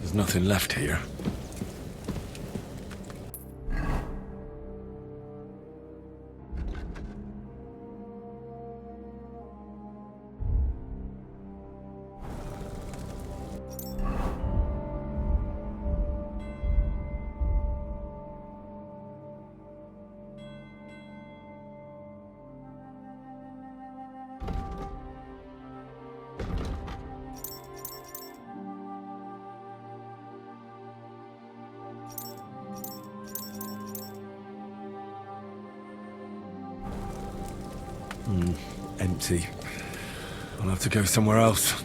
There's nothing left here. Empty. I'll have to go somewhere else.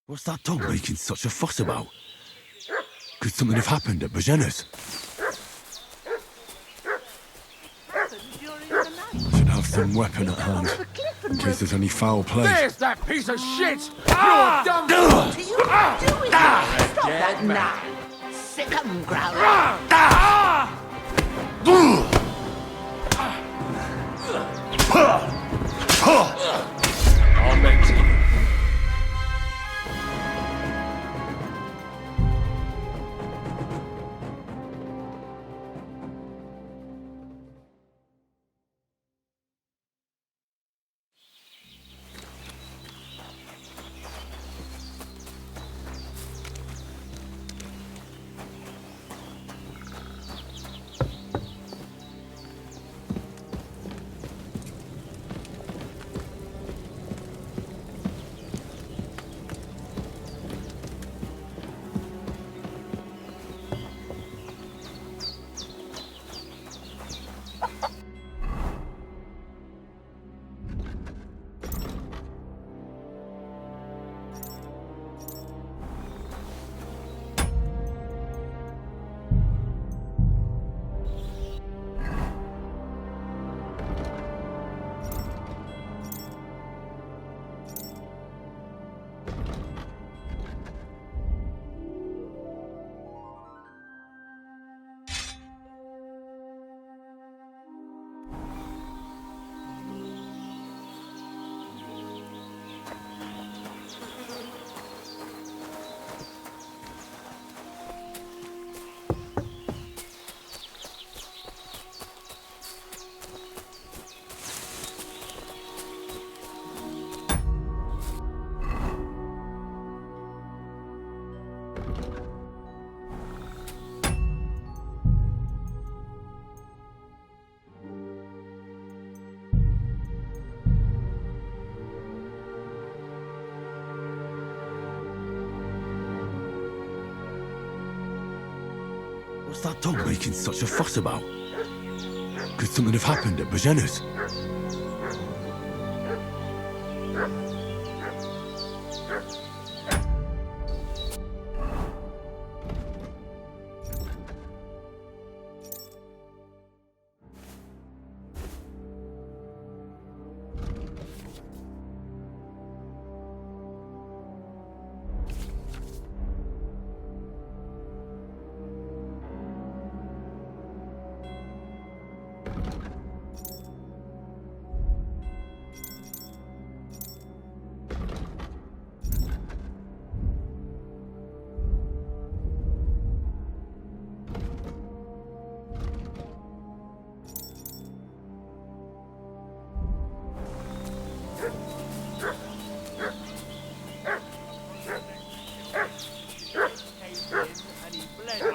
What's that dog making such a fuss about? Could something have happened at Bajena's? I should have some weapon at hand, in case there's any foul play. There's that piece of shit! You're dumb! What are you doing? Stop that now! Sick 'em, Growler! I'll make you. What's that dog making such a fuss about? Could something have happened at Bajena's?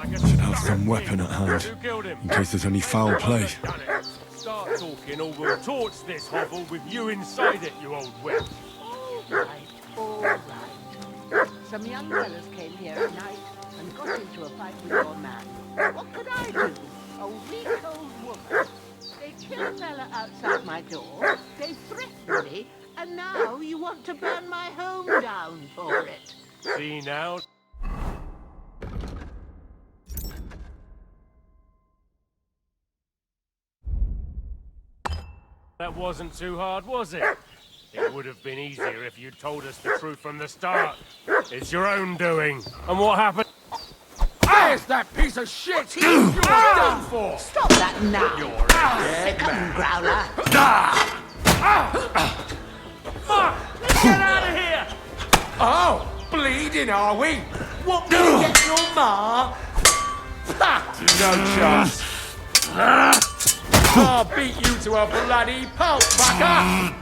Should have some weapon at hand, Who killed him? in case there's any foul play. Done it. Start talking or we'll torch this hovel with you inside it, you old witch. All right, all right. Some young fellas came here at night and got into a fight with your man. What could I do? A weak old woman. They killed a fella outside my door, they threatened me, and now you want to burn my home down for it. See now? That wasn't too hard, was it? It would have been easier if you'd told us the truth from the start. It's your own doing. And what happened? There's that piece of shit! You're done for! Stop that now! You're a dead Come, man. Growler. Mark, let's get out of here! Oh, bleeding, are we? What will you get your ma? Ha! No chance. I'll beat you to a bloody pulp, fucker!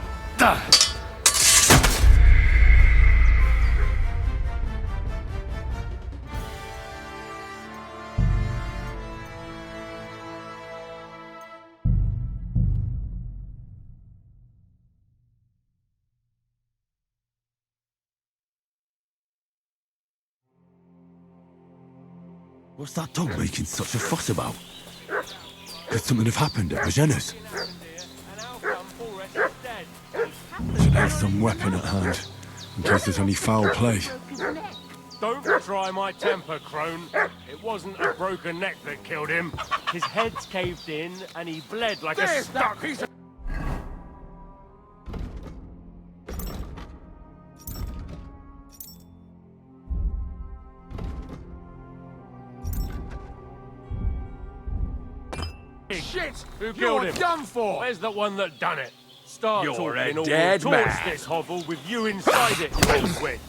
What's that dog making such a fuss about? Could something have happened at Bajena's? And how come Forrest is dead? Should have some weapon at hand, in case there's any foul play. Broke his neck. Don't try my temper, crone. It wasn't a broken neck that killed him. His head's caved in and he bled like a stuck piece of... Shit! Who killed him? Done for! Where's the one that done it? Start You're talking a or we'll dead torch man. this hovel with you inside it, you old witch.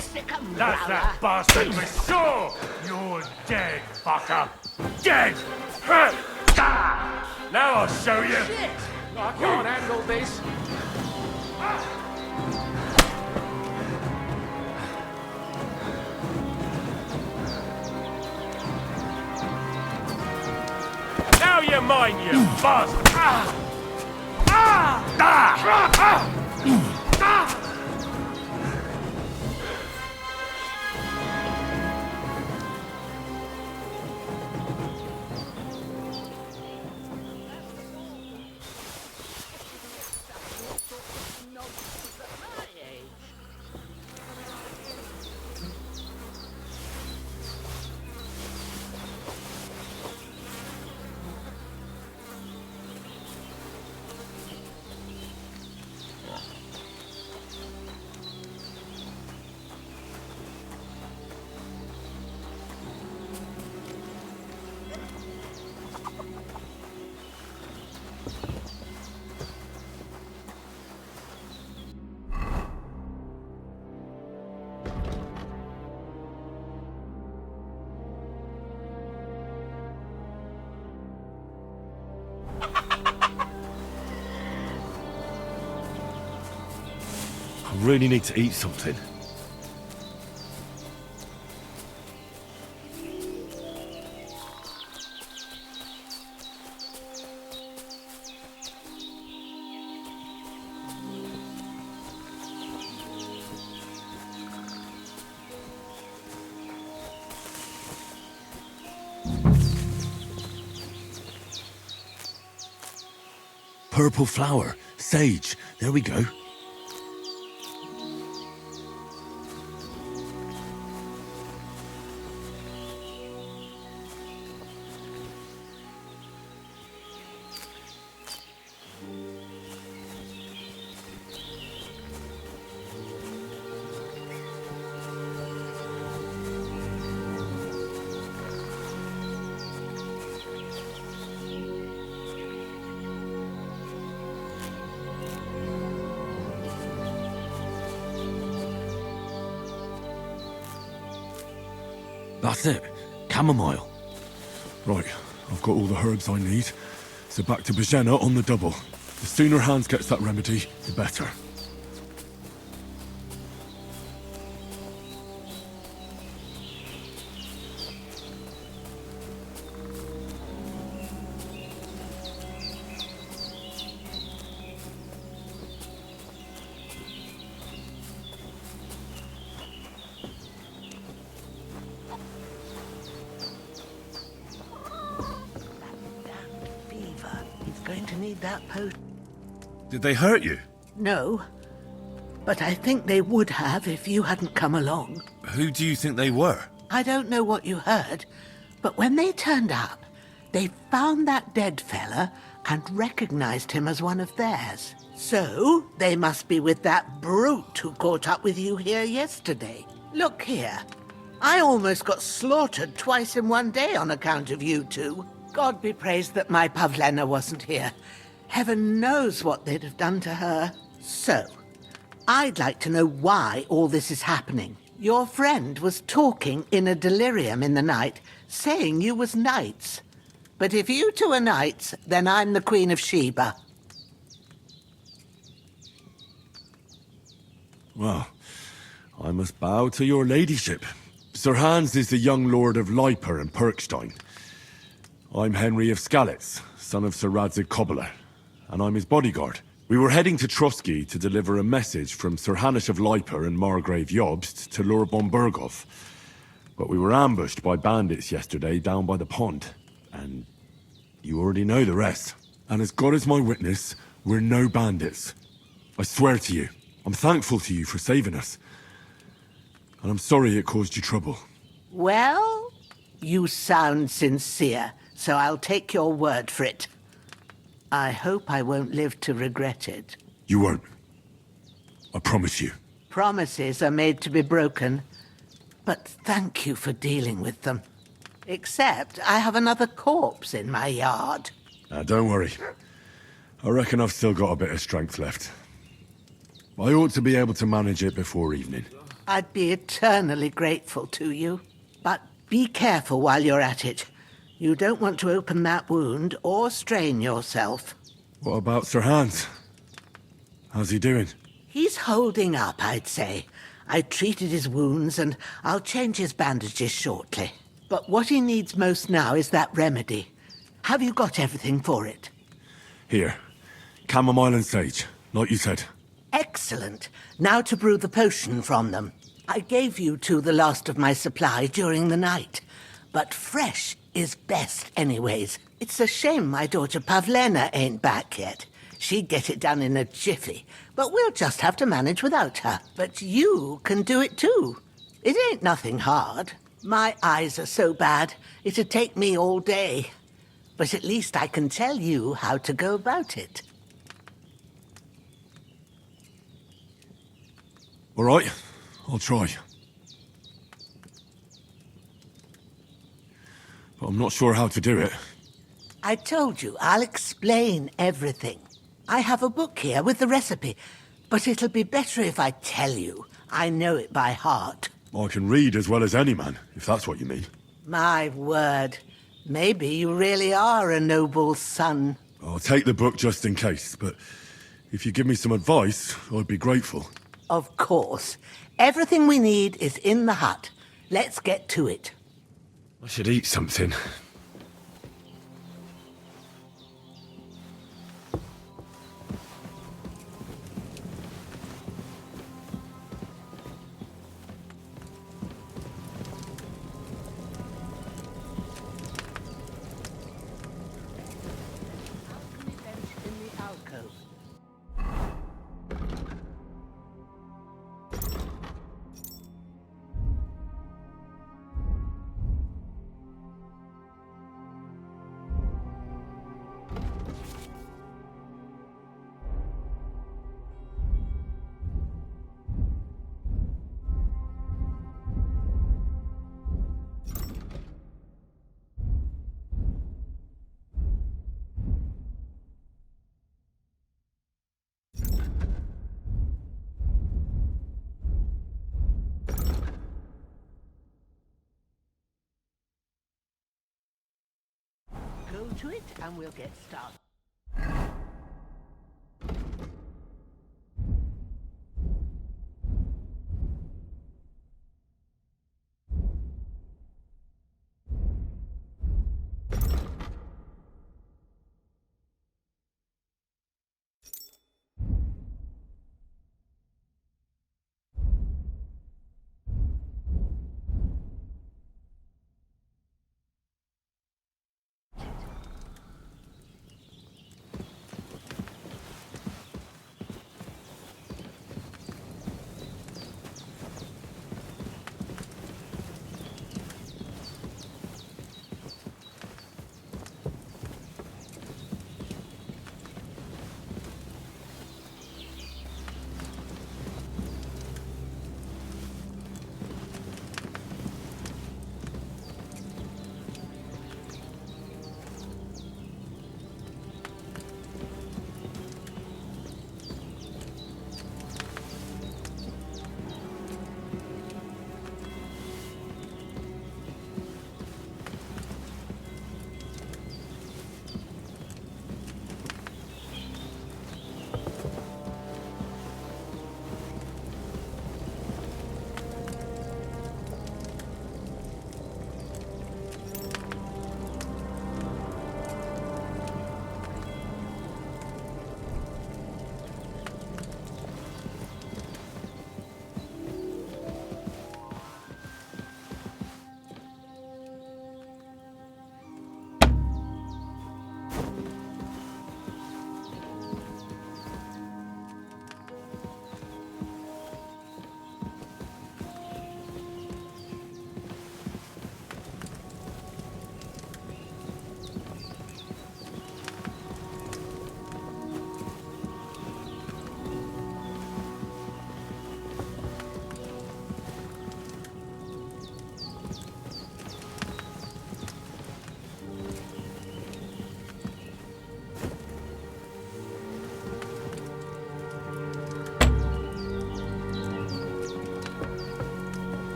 Sick 'em, That's Growler. that bastard for sure! You're dead, fucker! Dead! Now I'll show you! Shit! I can't handle this. Now you're mine, you bastard! I really need to eat something. purple flower. Sage. There we go. That's it. Chamomile. Right, I've got all the herbs I need. So back to Bajena on the double. The sooner Hans gets that remedy, the better. Damn fever. He's going to need that potion. Did they hurt you? No, but I think they would have if you hadn't come along. Who do you think they were? I don't know what you heard, but when they turned up, they found that dead fella and recognized him as one of theirs. So, they must be with that brute who caught up with you here yesterday. Look here. I almost got slaughtered twice in one day on account of you two. God be praised that my Pavlena wasn't here. Heaven knows what they'd have done to her. So, I'd like to know why all this is happening. Your friend was talking in a delirium in the night, saying you was knights. But if you two are knights, then I'm the Queen of Sheba. Well, I must bow to your ladyship. Sir Hans is the young lord of Leiper and Perkstein. I'm Henry of Skalitz, son of Sir Radzig Cobbler, and I'm his bodyguard. We were heading to Trusky to deliver a message from Sir Hanish of Leiper and Margrave Jobst to Lord Bombergov. But we were ambushed by bandits yesterday down by the pond, and you already know the rest. And as God is my witness, we're no bandits. I swear to you, I'm thankful to you for saving us. And I'm sorry it caused you trouble. Well, you sound sincere, so I'll take your word for it. I hope I won't live to regret it. You won't. I promise you. Promises are made to be broken, but thank you for dealing with them. Except I have another corpse in my yard. Now, don't worry. I reckon I've still got a bit of strength left. I ought to be able to manage it before evening. I'd be eternally grateful to you. But be careful while you're at it. You don't want to open that wound or strain yourself. What about Sir Hans? How's he doing? He's holding up, I'd say. I treated his wounds and I'll change his bandages shortly. But what he needs most now is that remedy. Have you got everything for it? Here. Chamomile and sage, like you said. Excellent. Now to brew the potion from them. I gave you two the last of my supply during the night. But fresh is best anyways. It's a shame my daughter Pavlena ain't back yet. She'd get it done in a jiffy. But we'll just have to manage without her. But you can do it too. It ain't nothing hard. My eyes are so bad, it'd take me all day. But at least I can tell you how to go about it. All right, I'll try. But I'm not sure how to do it. I told you, I'll explain everything. I have a book here with the recipe, but it'll be better if I tell you. I know it by heart. I can read as well as any man, if that's what you mean. My word. Maybe you really are a noble son. I'll take the book just in case, but if you give me some advice, I'd be grateful. Of course. Everything we need is in the hut. Let's get to it. I should eat something. In the alcove. into it and we'll get started.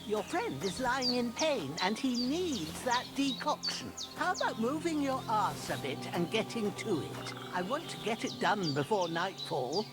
Your friend is lying in pain, and he needs that decoction. How about moving your arse a bit and getting to it? I want to get it done before nightfall.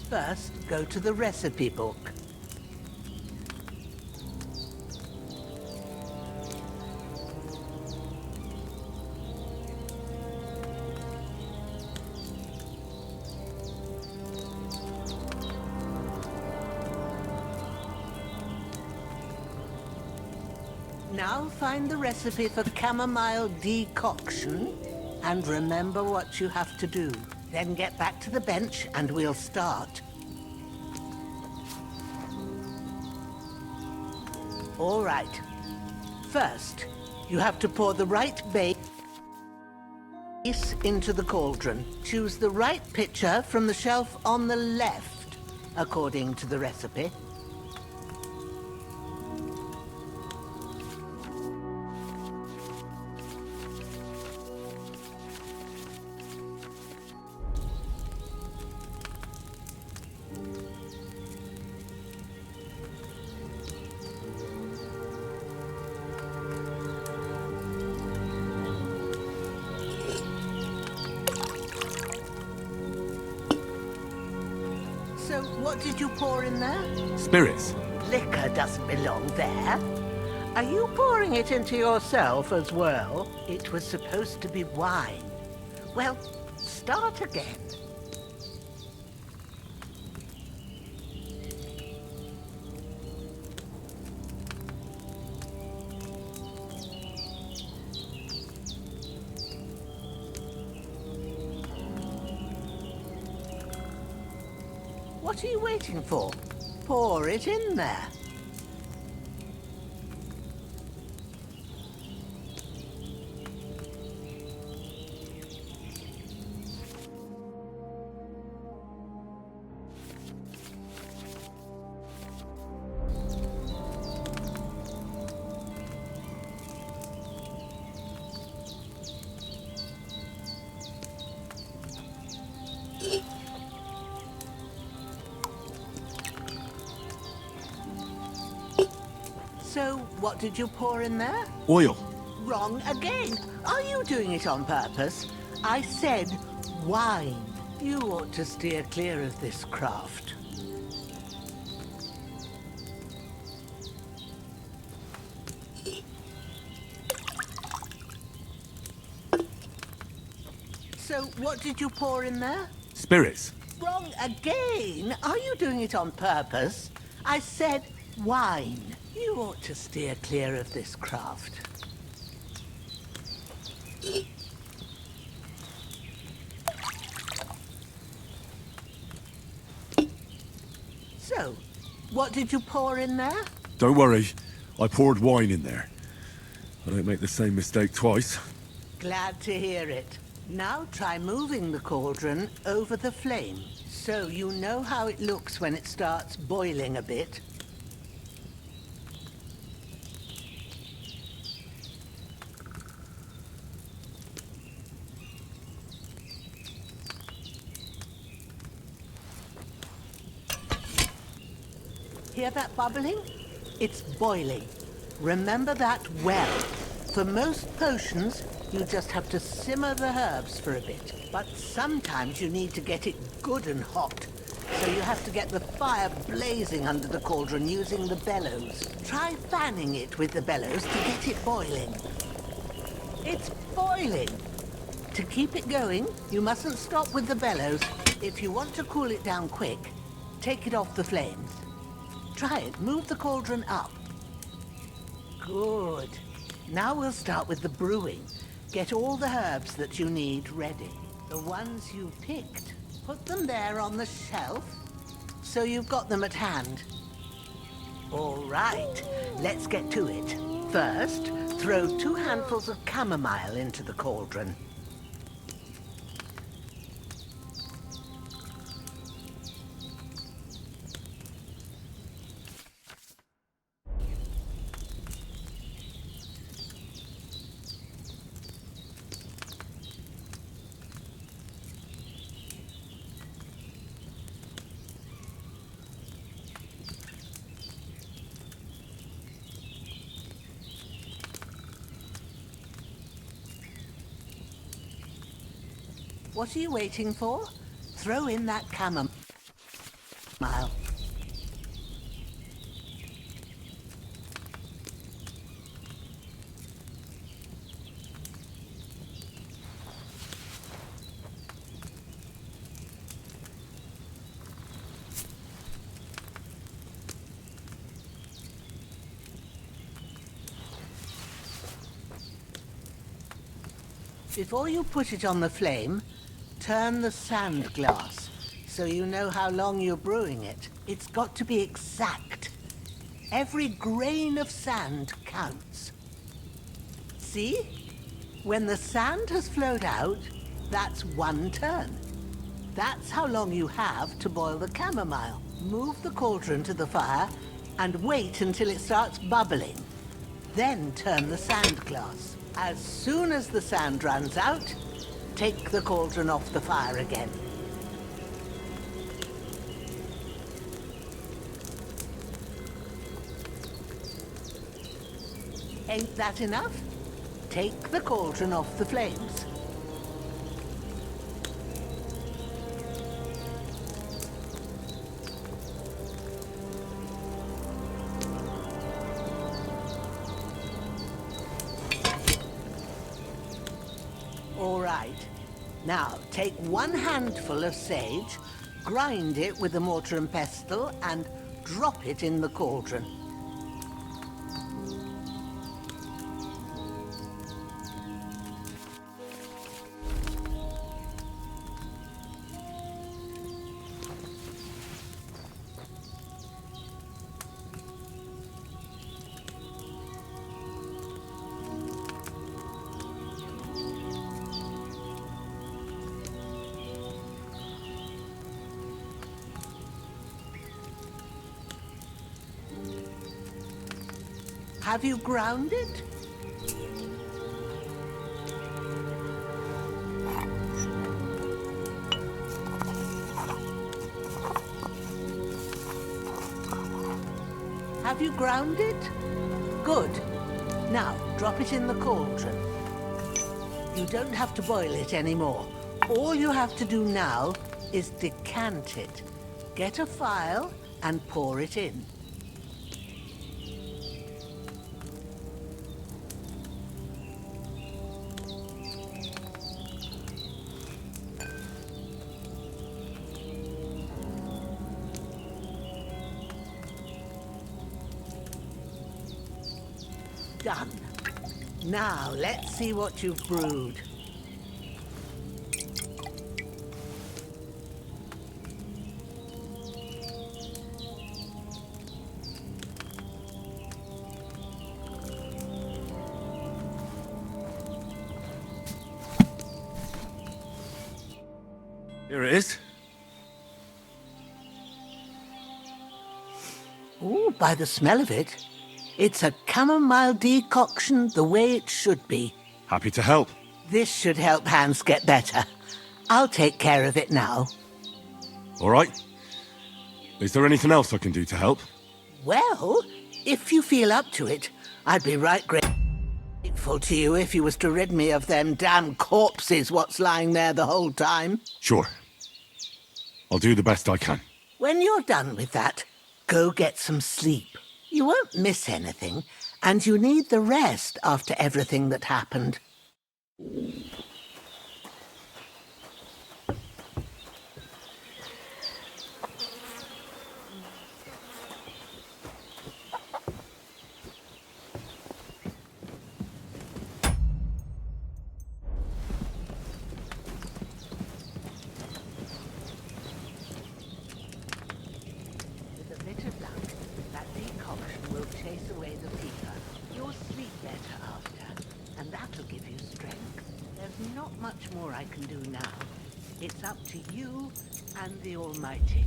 First, go to the recipe book. Now find the recipe for chamomile decoction and remember what you have to do. Then get back to the bench and we'll start. All right. First, you have to pour the right base into the cauldron. Choose the right pitcher from the shelf on the left, according to the recipe. So, what did you pour in there? Spirits. Liquor doesn't belong there. Are you pouring it into yourself as well? It was supposed to be wine. Well, start again. What are you waiting for? Pour it in there. So, what did you pour in there? Oil. Wrong again. Are you doing it on purpose? I said wine. You ought to steer clear of this craft. So, what did you pour in there? Spirits. Wrong again. Are you doing it on purpose? I said wine. You ought to steer clear of this craft. So, what did you pour in there? Don't worry. I poured wine in there. I don't make the same mistake twice. Glad to hear it. Now try moving the cauldron over the flame, so you know how it looks when it starts boiling a bit. Hear that bubbling? It's boiling. Remember that well. For most potions, you just have to simmer the herbs for a bit. But sometimes you need to get it good and hot. So you have to get the fire blazing under the cauldron using the bellows. Try fanning it with the bellows to get it boiling. It's boiling. To keep it going, you mustn't stop with the bellows. If you want to cool it down quick, take it off the flames. Try it. Move the cauldron up. Good. Now we'll start with the brewing. Get all the herbs that you need ready. The ones you picked. Put them there on the shelf, so you've got them at hand. All right, let's get to it. First, throw 2 handfuls of chamomile into the cauldron. What are you waiting for? Throw in that chamomile. Before you put it on the flame, turn the sand glass so you know how long you're brewing it. It's got to be exact. Every grain of sand counts. See? When the sand has flowed out, that's 1 turn. That's how long you have to boil the chamomile. Move the cauldron to the fire and wait until it starts bubbling. Then turn the sand glass. As soon as the sand runs out, take the cauldron off the fire again. Ain't that enough? Take the cauldron off the flames. All right. Now, take 1 handful of sage, grind it with a mortar and pestle, and drop it in the cauldron. Have you ground it? Have you ground it? Good. Now, drop it in the cauldron. You don't have to boil it anymore. All you have to do now is decant it. Get a phial and pour it in. Done. Now, let's see what you've brewed. Here it is. Ooh, by the smell of it, it's a chamomile decoction the way it should be. Happy to help. This should help Hans get better. I'll take care of it now. All right. Is there anything else I can do to help? Well, if you feel up to it, I'd be right grateful to you if you was to rid me of them damn corpses what's lying there the whole time. Sure. I'll do the best I can. When you're done with that, go get some sleep. You won't miss anything, and you need the rest after everything that happened. With a bit of luck, that decoction will chase away the fever. You'll sleep better after, and that'll give you strength. There's not much more I can do now. It's up to you and the Almighty.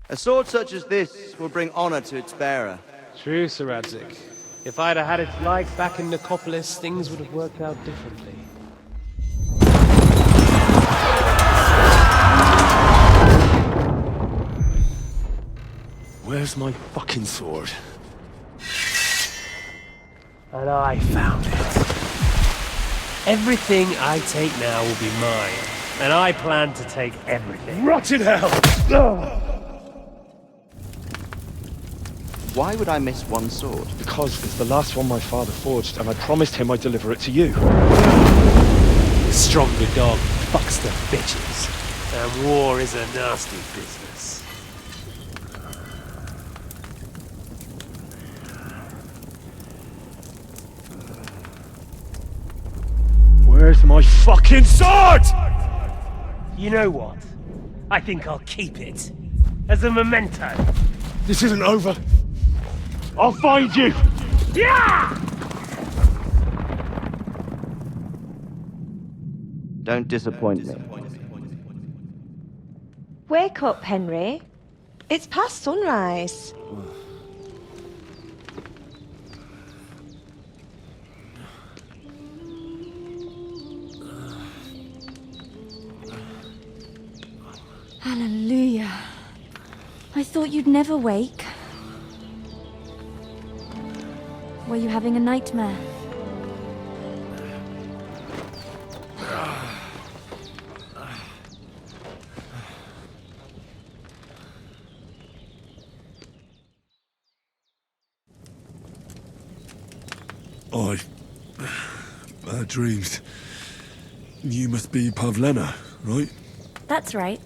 A sword such as this will bring honor to its bearer. True, Sir Radzik. If I'd have had its like back in Nicopolis, things would have worked out differently. Where's my fucking sword? And I found it. Everything I take now will be mine, and I plan to take everything. Rot in hell! Why would I miss one sword? Because it's the last one my father forged, and I promised him I'd deliver it to you. The stronger dog fucks the bitches, and war is a nasty business. Where's my fucking sword? You know what? I think I'll keep it. As a memento. This isn't over. I'll find you! Yeah! Don't disappoint me. Wake up, Henry. It's past sunrise. Hallelujah. I thought you'd never wake. Were you having a nightmare? Bad dreams. You must be Pavlena, right? That's right.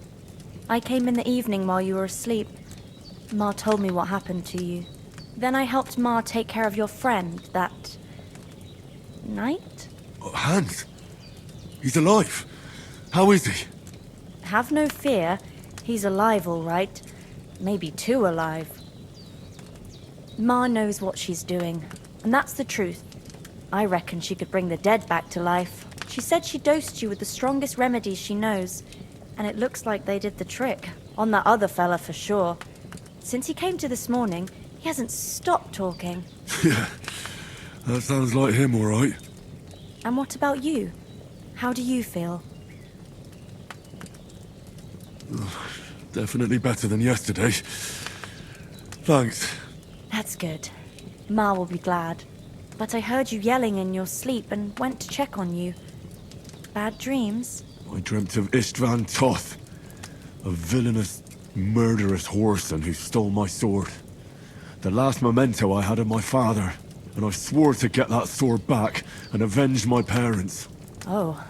I came in the evening while you were asleep. Ma told me what happened to you. Then I helped Ma take care of your friend that night? Oh, Hans. He's alive. How is he? Have no fear. He's alive, all right. Maybe too alive. Ma knows what she's doing, and that's the truth. I reckon she could bring the dead back to life. She said she dosed you with the strongest remedies she knows, and it looks like they did the trick. On that other fella for sure. Since he came to this morning, he hasn't stopped talking. Yeah, that sounds like him, all right. And what about you? How do you feel? Definitely better than yesterday. Thanks. That's good. Ma will be glad. But I heard you yelling in your sleep and went to check on you. Bad dreams? I dreamt of Istvan Toth, a villainous, murderous whoreson who stole my sword. The last memento I had of my father, and I swore to get that sword back and avenge my parents. Oh,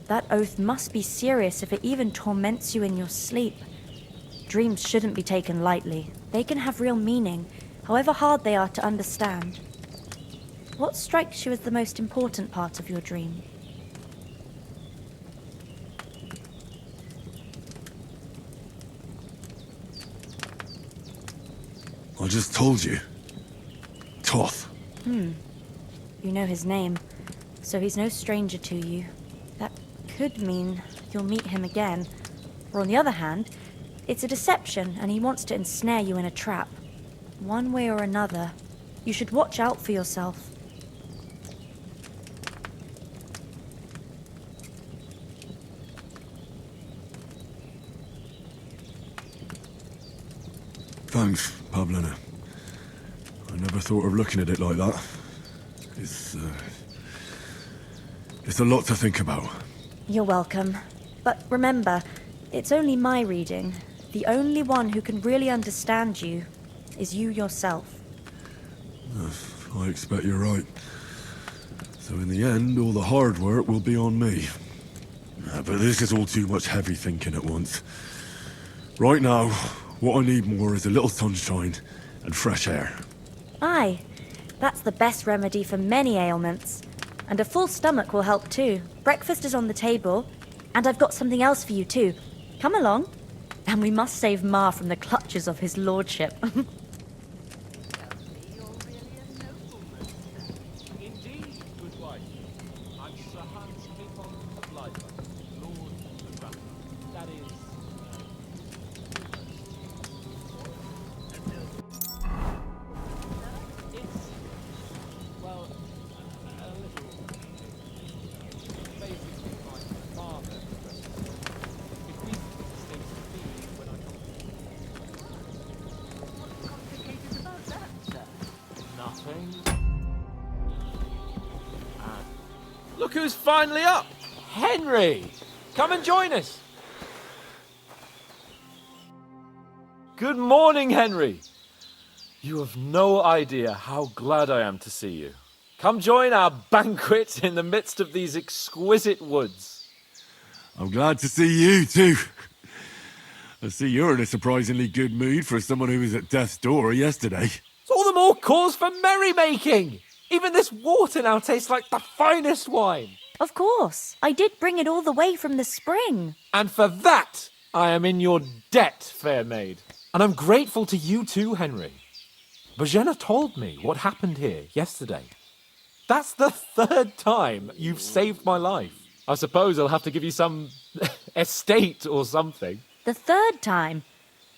that oath must be serious if it even torments you in your sleep. Dreams shouldn't be taken lightly. They can have real meaning, however hard they are to understand. What strikes you as the most important part of your dream? I just told you. Toth. You know his name, so he's no stranger to you. That could mean you'll meet him again. Or on the other hand, it's a deception and he wants to ensnare you in a trap. One way or another, you should watch out for yourself. Thanks, Pavlina. I never thought of looking at it like that. It's a lot to think about. You're welcome. But remember, it's only my reading. The only one who can really understand you is you yourself. I expect you're right. So in the end, all the hard work will be on me. But this is all too much heavy thinking at once. Right now, what I need more is a little sunshine and fresh air. Aye, that's the best remedy for many ailments. And a full stomach will help too. Breakfast is on the table, and I've got something else for you too. Come along. And we must save Mar from the clutches of his lordship. Indeed, good wife. I'm Sir Hans Capon of Lifer, Lord of Rutland. That is, it's, well, a little, basically my father. If we stay to me when I Complicated about that, sir. Nothing. Look who's finally up! Henry! Come and join us! Good morning, Henry! You have no idea how glad I am to see you. Come join our banquet in the midst of these exquisite woods. I'm glad to see you too. I see you're in a surprisingly good mood for someone who was at death's door yesterday. It's all the more cause for merrymaking! Even this water now tastes like the finest wine. Of course, I did bring it all the way from the spring. And for that, I am in your debt, fair maid. And I'm grateful to you too, Henry. Bajena told me what happened here yesterday. That's the third time you've saved my life. I suppose I'll have to give you some estate or something. The third time?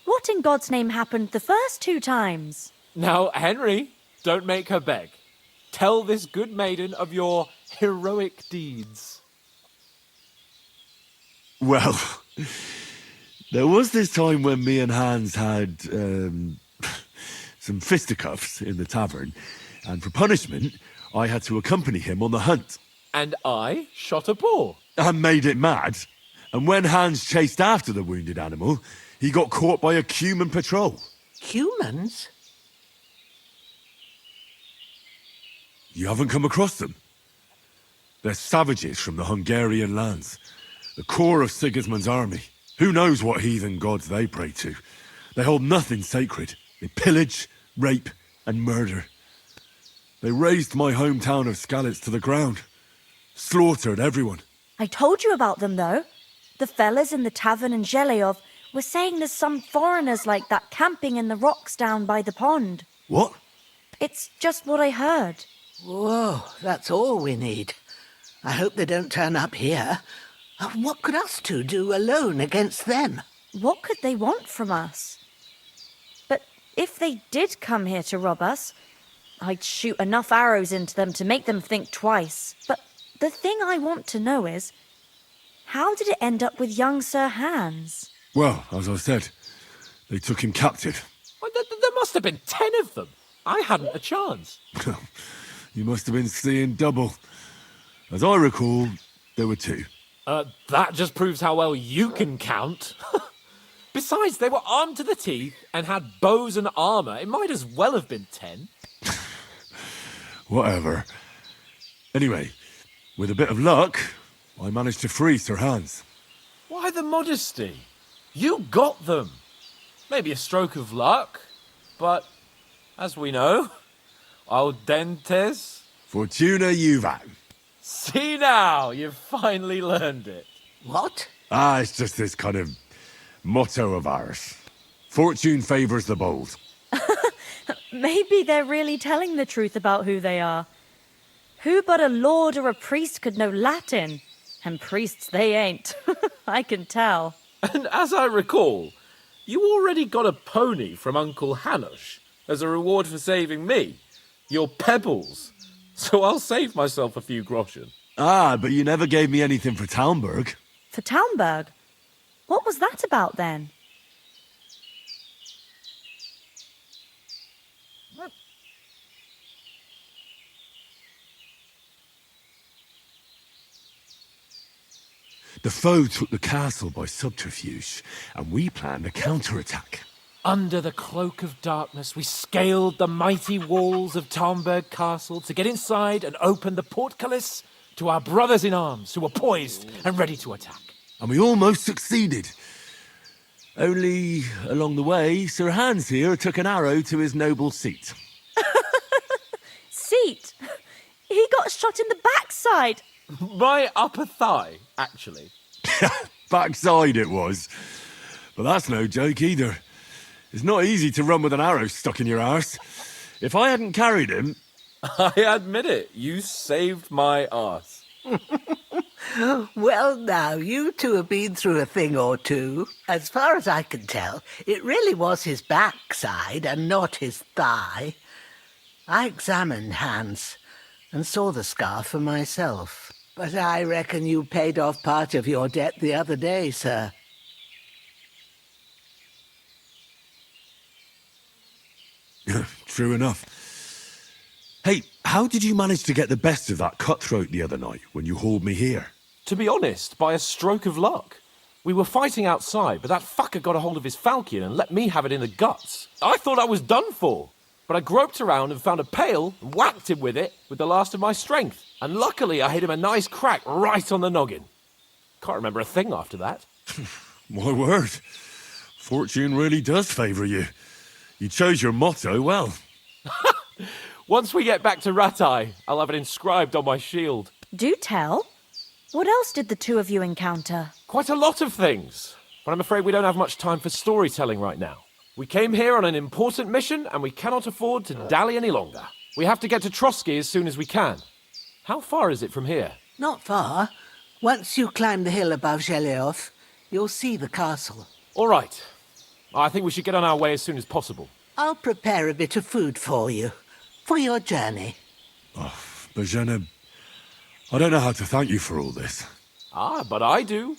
What in God's name happened the first 2 times? Now, Henry, don't make her beg. Tell this good maiden of your heroic deeds. Well, there was this time when me and Hans had some fisticuffs in the tavern, and for punishment, I had to accompany him on the hunt. And I shot a boar. And made it mad. And when Hans chased after the wounded animal, he got caught by a Cuman patrol. Humans? You haven't come across them? They're savages from the Hungarian lands. The core of Sigismund's army. Who knows what heathen gods they pray to? They hold nothing sacred. They pillage, rape, and murder. They razed my hometown of Skalitz to the ground. Slaughtered everyone. I told you about them, though. The fellas in the tavern in Zheleyov were saying there's some foreigners like that camping in the rocks down by the pond. What? It's just what I heard. Whoa, that's all we need. I hope they don't turn up here. What could us two do alone against them? What could they want from us? But if they did come here to rob us, I'd shoot enough arrows into them to make them think twice. But the thing I want to know is, how did it end up with young Sir Hans? Well, as I said, they took him captive. Well, there must have been 10 of them. I hadn't a chance. You must have been seeing double. As I recall, there were 2. That just proves how well you can count. Besides, they were armed to the teeth and had bows and armour. It might as well have been 10. Whatever. Anyway, with a bit of luck, I managed to free Sir Hans. Why the modesty? You got them. Maybe a stroke of luck, but as we know, audentes. Fortuna juvat. See now, you've finally learned it. What? It's just this kind of motto of ours. Fortune favours the bold. Maybe they're really telling the truth about who they are. Who but a lord or a priest could know Latin? And priests they ain't. I can tell. And as I recall, you already got a pony from Uncle Hanush as a reward for saving me. Your pebbles. So I'll save myself a few groschen. Ah, but you never gave me anything for Talmberg. For Talmberg? What was that about then? The foe took the castle by subterfuge, and we planned a counterattack. Under the cloak of darkness, we scaled the mighty walls of Talmberg Castle to get inside and open the portcullis to our brothers in arms who were poised and ready to attack. And we almost succeeded. Only, along the way, Sir Hans here took an arrow to his noble seat. Seat? He got shot in the backside. My upper thigh, actually. Backside it was. But that's no joke either. It's not easy to run with an arrow stuck in your arse. If I hadn't carried him... I admit it, you saved my arse. Well, now, you two have been through a thing or two. As far as I can tell, it really was his backside and not his thigh. I examined Hans and saw the scar for myself. But I reckon you paid off part of your debt the other day, sir. True enough. Hey, how did you manage to get the best of that cutthroat the other night when you hauled me here? To be honest, by a stroke of luck. We were fighting outside, but that fucker got a hold of his falchion and let me have it in the guts. I thought I was done for. But I groped around and found a pail and whacked him with it with the last of my strength. And luckily I hit him a nice crack right on the noggin. Can't remember a thing after that. My word. Fortune really does favour you. You chose your motto well. Once we get back to Ratai, I'll have it inscribed on my shield. Do tell. What else did the two of you encounter? Quite a lot of things. But I'm afraid we don't have much time for storytelling right now. We came here on an important mission, and we cannot afford to dally any longer. We have to get to Trotsky as soon as we can. How far is it from here? Not far. Once you climb the hill above Zhelioth, you'll see the castle. All right. I think we should get on our way as soon as possible. I'll prepare a bit of food for you, for your journey. Oh, Bajena, I don't know how to thank you for all this. Ah, but I do.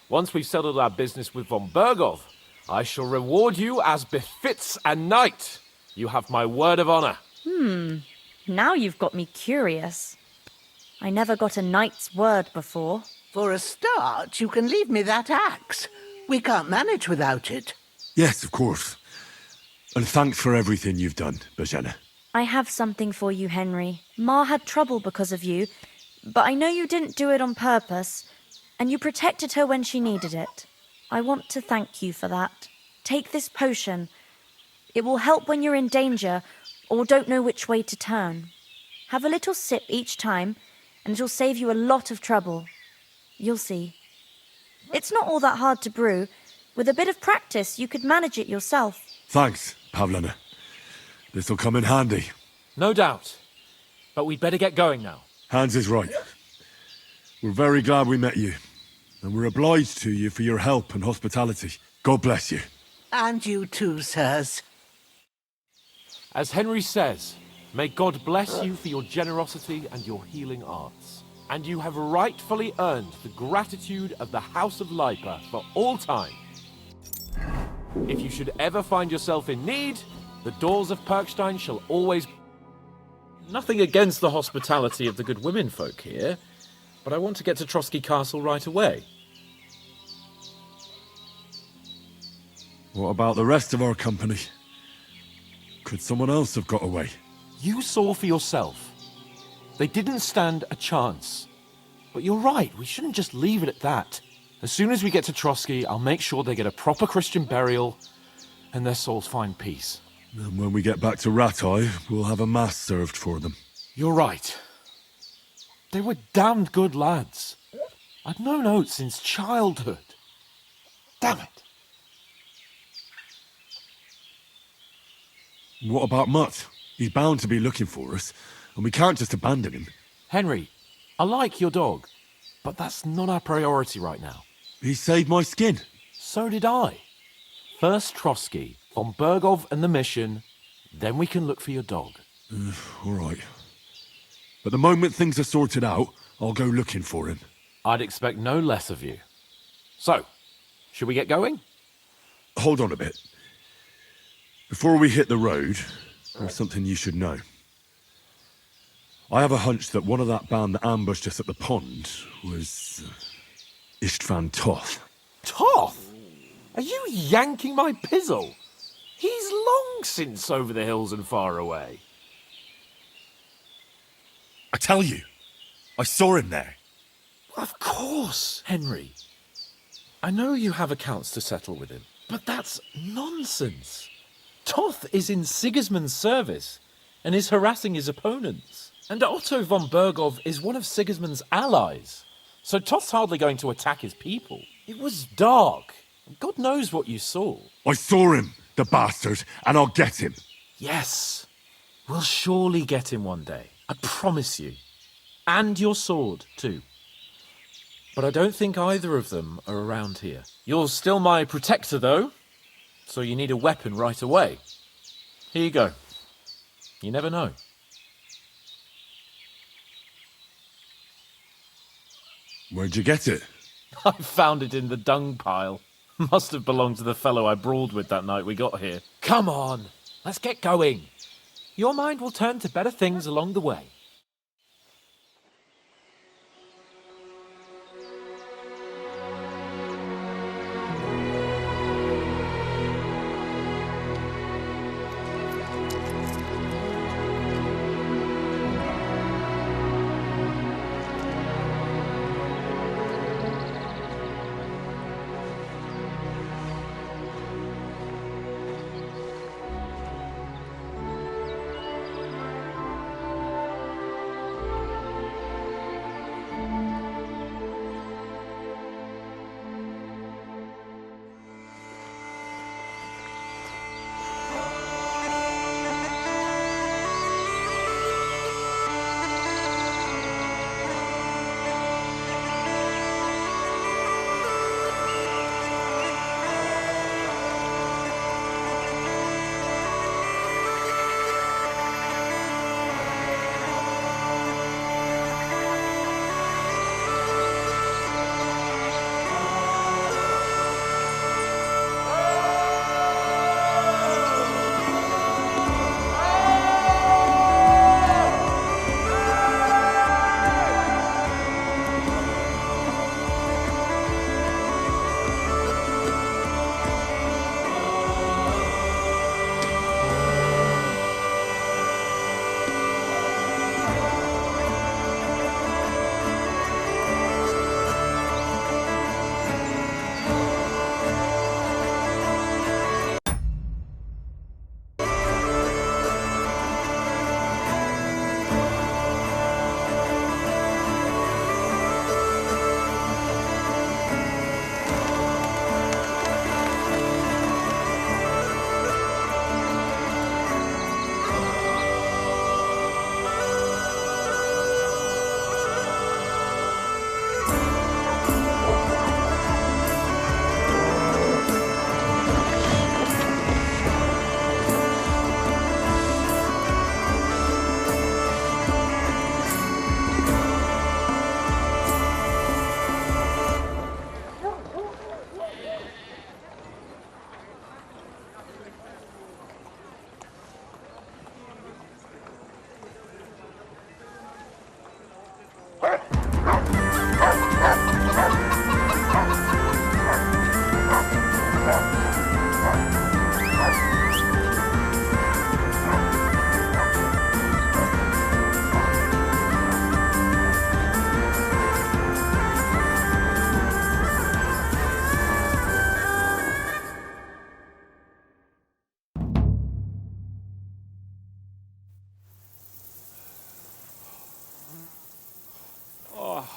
Once we've settled our business with von Bergov, I shall reward you as befits a knight. You have my word of honor. Now you've got me curious. I never got a knight's word before. For a start, you can leave me that axe. We can't manage without it. Yes, of course. And thanks for everything you've done, Bajena. I have something for you, Henry. Ma had trouble because of you, but I know you didn't do it on purpose, and you protected her when she needed it. I want to thank you for that. Take this potion. It will help when you're in danger or don't know which way to turn. Have a little sip each time, and it'll save you a lot of trouble. You'll see. It's not all that hard to brew. With a bit of practice, you could manage it yourself. Thanks, Pavlena. This'll come in handy. No doubt. But we'd better get going now. Hans is right. We're very glad we met you. And we're obliged to you for your help and hospitality. God bless you. And you too, sirs. As Henry says, may God bless you for your generosity and your healing arts. And you have rightfully earned the gratitude of the House of Leipa for all time. If you should ever find yourself in need, the doors of Perkstein shall always... Nothing against the hospitality of the good womenfolk here, but I want to get to Trotsky Castle right away. What about the rest of our company? Could someone else have got away? You saw for yourself. They didn't stand a chance. But you're right, we shouldn't just leave it at that. As soon as we get to Trotsky, I'll make sure they get a proper Christian burial and their souls find peace. And when we get back to Ratai, we'll have a mass served for them. You're right. They were damned good lads. I'd known Oates since childhood. Damn it. What about Mutt? He's bound to be looking for us, and we can't just abandon him. Henry, I like your dog, but that's not our priority right now. He saved my skin. So did I. First Trotsky, von Bergov and the mission, then we can look for your dog. All right. But the moment things are sorted out, I'll go looking for him. I'd expect no less of you. So, should we get going? Hold on a bit. Before we hit the road, there's something you should know. I have a hunch that one of that band that ambushed us at the pond was Istvan Toth. Toth? Are you yanking my pizzle? He's long since over the hills and far away. I tell you, I saw him there. Of course, Henry. I know you have accounts to settle with him, but that's nonsense. Toth is in Sigismund's service and is harassing his opponents. And Otto von Bergov is one of Sigismund's allies. So Toth's hardly going to attack his people. It was dark. God knows what you saw. I saw him, the bastard, and I'll get him. Yes. We'll surely get him one day. I promise you. And your sword, too. But I don't think either of them are around here. You're still my protector, though. So you need a weapon right away. Here you go. You never know. Where'd you get it? I found it in the dung pile. Must have belonged to the fellow I brawled with that night we got here. Come on, let's get going. Your mind will turn to better things along the way.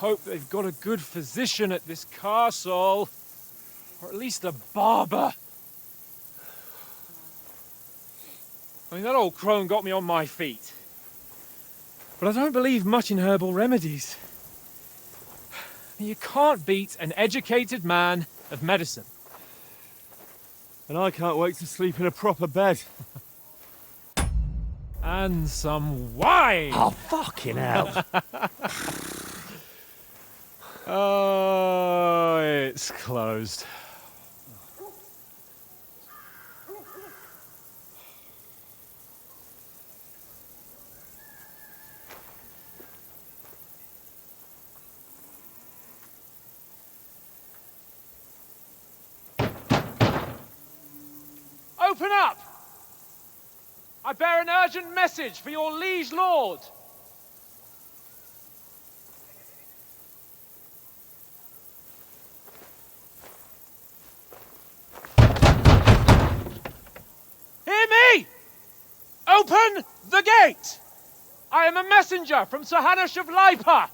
Hope they've got a good physician at this castle. Or at least a barber. I mean, that old crone got me on my feet. But I don't believe much in herbal remedies. You can't beat an educated man of medicine. And I can't wait to sleep in a proper bed. And some wine! Oh, fucking hell. Oh, it's closed. Open up! I bear an urgent message for your liege lord. Hear me! Open the gate! I am a messenger from Sir Hanush of Lipa.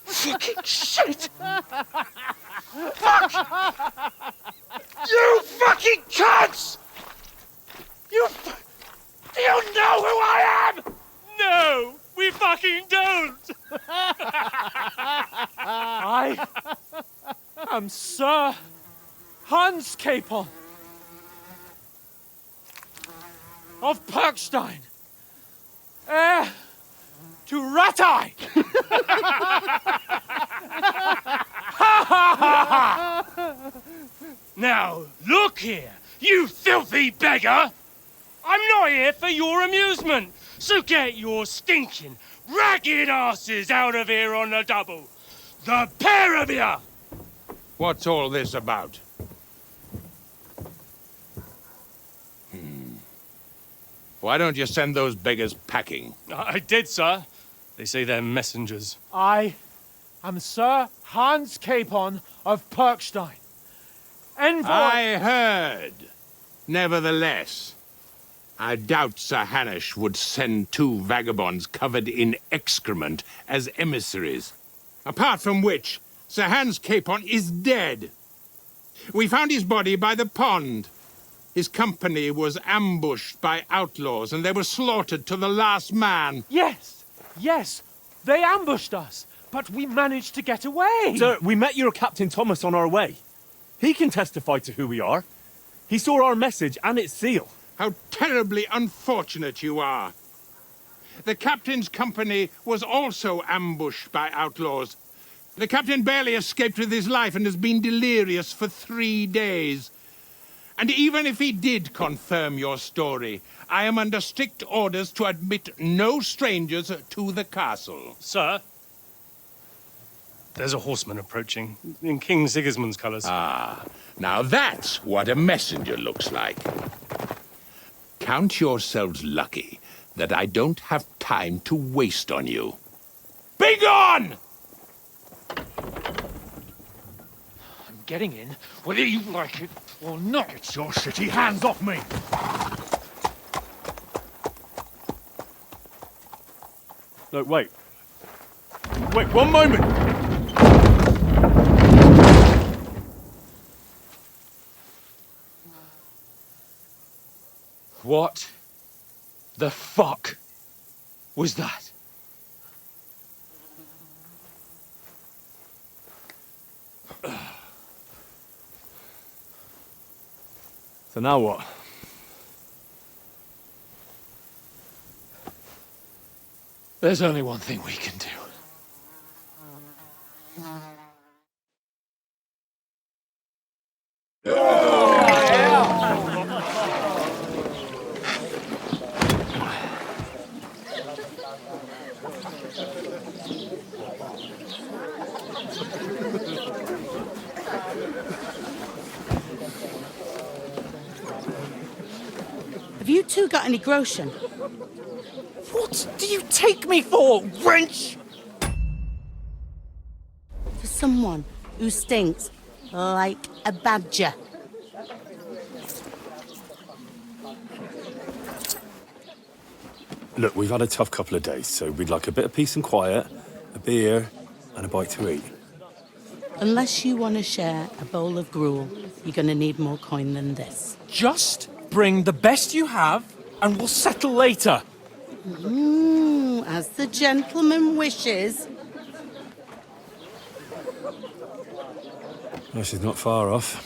Fucking shit! Fuck! You fucking cunts! Do you know who I am? No, we fucking don't! I am Sir Hans Capon of Perkstein, heir to Ratai! Now, look here, you filthy beggar! I'm not here for your amusement, so get your stinking, ragged asses out of here on the double. The pair of you! What's all this about? Why don't you send those beggars packing? I did, sir. They say they're messengers. I am Sir Hans Capon of Perkstein, envoy... I heard. Nevertheless, I doubt Sir Hanush would send two vagabonds covered in excrement as emissaries. Apart from which, Sir Hans Capon is dead. We found his body by the pond. His company was ambushed by outlaws, and they were slaughtered to the last man. Yes, yes, they ambushed us, but we managed to get away. Sir, we met your Captain Thomas on our way. He can testify to who we are. He saw our message and its seal. How terribly unfortunate you are. The captain's company was also ambushed by outlaws. The captain barely escaped with his life and has been delirious for 3 days. And even if he did confirm your story, I am under strict orders to admit no strangers to the castle. Sir, there's a horseman approaching, in King Sigismund's colours. Ah, now that's what a messenger looks like. Count yourselves lucky that I don't have time to waste on you. Be gone! I'm getting in, whether you like it or not. It's your city. Hands off me! No, wait. Wait, one moment! What the fuck was that? So now what? There's only one thing we can do. Have you two got any groschen? What do you take me for, wench? For someone who stinks like a badger. Look, we've had a tough couple of days, so we'd like a bit of peace and quiet, a beer, and a bite to eat. Unless you want to share a bowl of gruel, you're going to need more coin than this. Just bring the best you have, and we'll settle later. As the gentleman wishes. Well, she's not far off.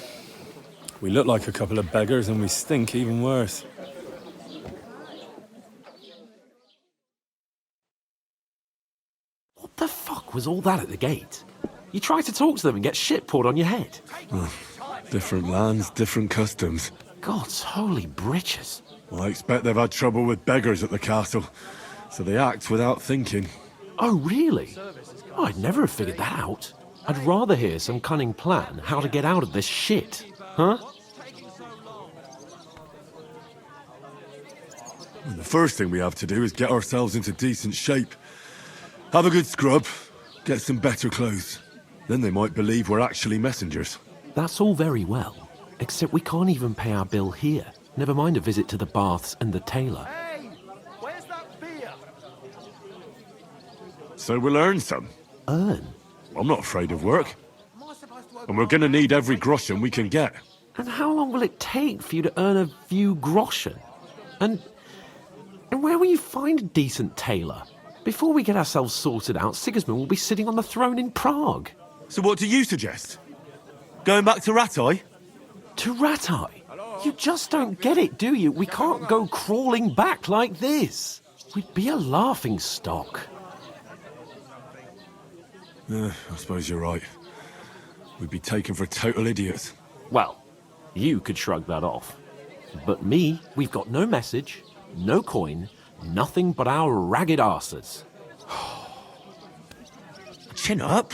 We look like a couple of beggars, and we stink even worse. What the fuck was all that at the gate? You try to talk to them and get shit poured on your head. Different lands, different customs. God's holy britches. Well, I expect they've had trouble with beggars at the castle, so they act without thinking. Oh, really? Oh, I'd never have figured that out. I'd rather hear some cunning plan how to get out of this shit. Huh? And the first thing we have to do is get ourselves into decent shape. Have a good scrub, get some better clothes. Then they might believe we're actually messengers. That's all very well, except we can't even pay our bill here. Never mind a visit to the baths and the tailor. Hey, where's that beer? So we'll earn some. Earn? I'm not afraid of work. And we're gonna need every groschen we can get. And how long will it take for you to earn a few groschen? And where will you find a decent tailor? Before we get ourselves sorted out, Sigismund will be sitting on the throne in Prague. So what do you suggest? Going back to Ratai? To Ratai? You just don't get it, do you? We can't go crawling back like this. We'd be a laughing stock. I suppose you're right. We'd be taken for total idiots. Well, you could shrug that off. But me, we've got no message, no coin, nothing but our ragged arses. Chin up.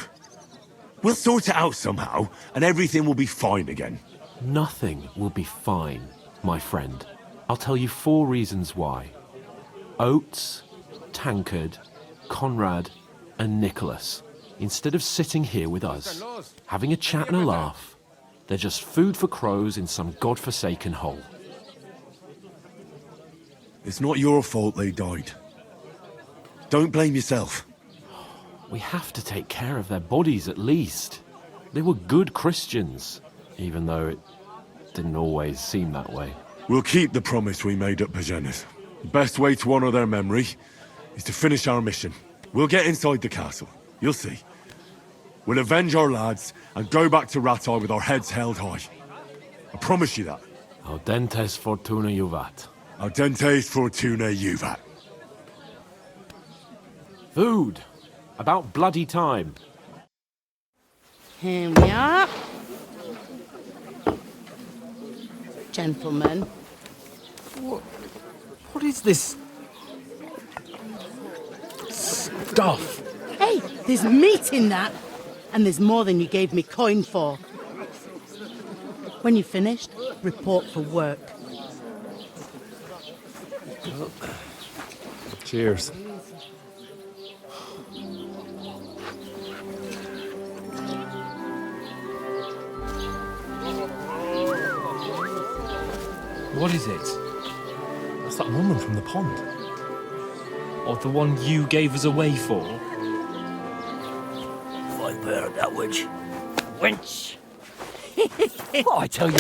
We'll sort it out somehow, and everything will be fine again. Nothing will be fine, my friend. I'll tell you 4 reasons why. Oates, Tankard, Conrad, and Nicholas, instead of sitting here with us, having a chat and a laugh, they're just food for crows in some godforsaken hole. It's not your fault they died. Don't blame yourself. We have to take care of their bodies at least. They were good Christians, even though it didn't always seem that way. We'll keep the promise we made at Pagenes. The best way to honor their memory is to finish our mission. We'll get inside the castle. You'll see. We'll avenge our lads and go back to Ratai with our heads held high. I promise you that. Audentes fortuna juvat. Audentes fortuna juvat. Food. About bloody time. Here we are. Gentlemen. What is this stuff? Hey, there's meat in that. And there's more than you gave me coin for. When you're finished, report for work. Cheers. What is it? That's that woman from the pond. Or the one you gave us away for? If I bear that witch. Wench! What I tell you?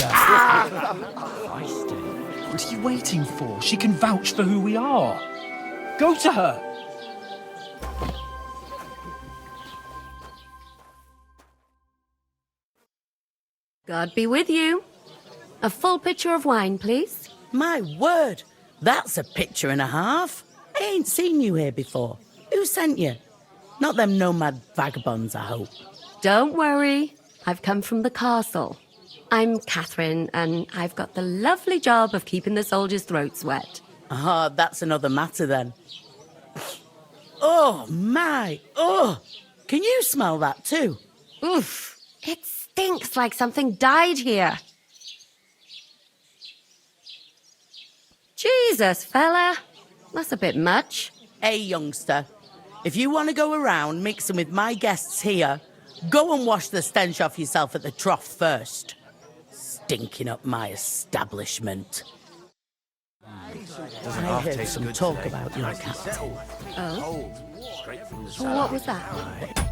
What are you waiting for? She can vouch for who we are. Go to her. God be with you. A full pitcher of wine, please. My word, that's a picture and a half. I ain't seen you here before. Who sent you? Not them nomad vagabonds, I hope. Don't worry. I've come from the castle. I'm Catherine, and I've got the lovely job of keeping the soldiers' throats wet. Ah, that's another matter then. Oh, my. Oh, can you smell that too? Oof. It stinks like something died here. Jesus, fella. That's a bit much. Hey, youngster. If you want to go around mixing with my guests here, Go and wash the stench off yourself at the trough first. Stinking up my establishment. I heard some talk about your captain. Oh? What was that?